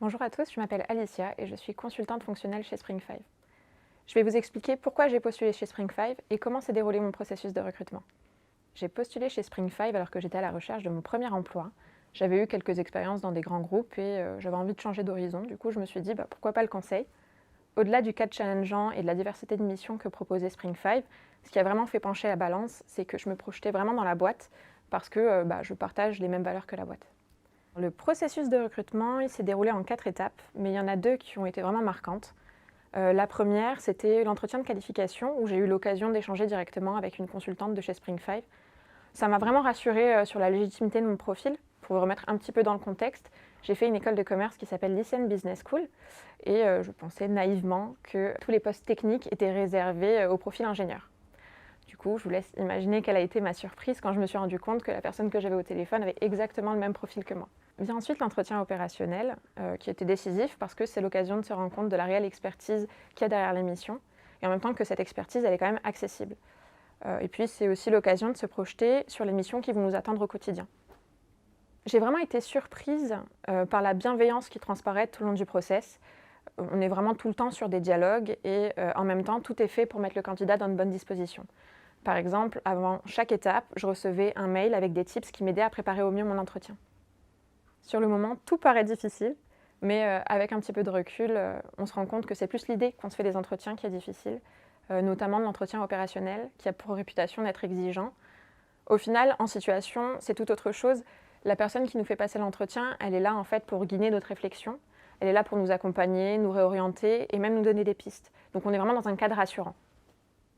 Bonjour à tous, je m'appelle Alicia et je suis consultante fonctionnelle chez Spring5. Je vais vous expliquer pourquoi j'ai postulé chez Spring5 et comment s'est déroulé mon processus de recrutement. J'ai postulé chez Spring5 alors que j'étais à la recherche de mon premier emploi. J'avais eu quelques expériences dans des grands groupes et j'avais envie de changer d'horizon. Du coup, je me suis dit pourquoi pas le conseil. Au-delà du cadre challengeant et de la diversité de missions que proposait Spring5, ce qui a vraiment fait pencher la balance, c'est que je me projetais vraiment dans la boîte parce que je partage les mêmes valeurs que la boîte. Le processus de recrutement, il s'est déroulé en 4 étapes, mais il y en a 2 qui ont été vraiment marquantes. La première, c'était l'entretien de qualification, où j'ai eu l'occasion d'échanger directement avec une consultante de chez Spring5. Ça m'a vraiment rassurée sur la légitimité de mon profil. Pour vous remettre un petit peu dans le contexte, j'ai fait une école de commerce qui s'appelle Lycéenne Business School, et je pensais naïvement que tous les postes techniques étaient réservés au profil ingénieur. Du coup, je vous laisse imaginer quelle a été ma surprise quand je me suis rendu compte que la personne que j'avais au téléphone avait exactement le même profil que moi. Vient ensuite l'entretien opérationnel, qui était décisif parce que c'est l'occasion de se rendre compte de la réelle expertise qu'il y a derrière l'émission, et en même temps que cette expertise, elle est quand même accessible. Et puis, c'est aussi l'occasion de se projeter sur les missions qui vont nous attendre au quotidien. J'ai vraiment été surprise par la bienveillance qui transparaît tout le long du process. On est vraiment tout le temps sur des dialogues et en même temps, tout est fait pour mettre le candidat dans de bonnes dispositions. Par exemple, avant chaque étape, je recevais un mail avec des tips qui m'aidaient à préparer au mieux mon entretien. Sur le moment, tout paraît difficile, mais avec un petit peu de recul, on se rend compte que c'est plus l'idée qu'on se fait des entretiens qui est difficile, notamment de l'entretien opérationnel, qui a pour réputation d'être exigeant. Au final, en situation, c'est tout autre chose. La personne qui nous fait passer l'entretien, elle est là en fait pour guider notre réflexion. Elle est là pour nous accompagner, nous réorienter et même nous donner des pistes. Donc on est vraiment dans un cadre rassurant.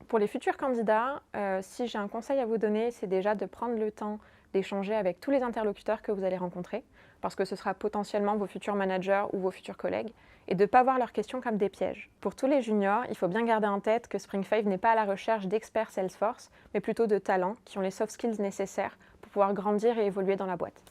Pour les futurs candidats, si j'ai un conseil à vous donner, c'est déjà de prendre le temps d'échanger avec tous les interlocuteurs que vous allez rencontrer, parce que ce sera potentiellement vos futurs managers ou vos futurs collègues, et de ne pas voir leurs questions comme des pièges. Pour tous les juniors, il faut bien garder en tête que Spring5 n'est pas à la recherche d'experts Salesforce, mais plutôt de talents qui ont les soft skills nécessaires pour pouvoir grandir et évoluer dans la boîte.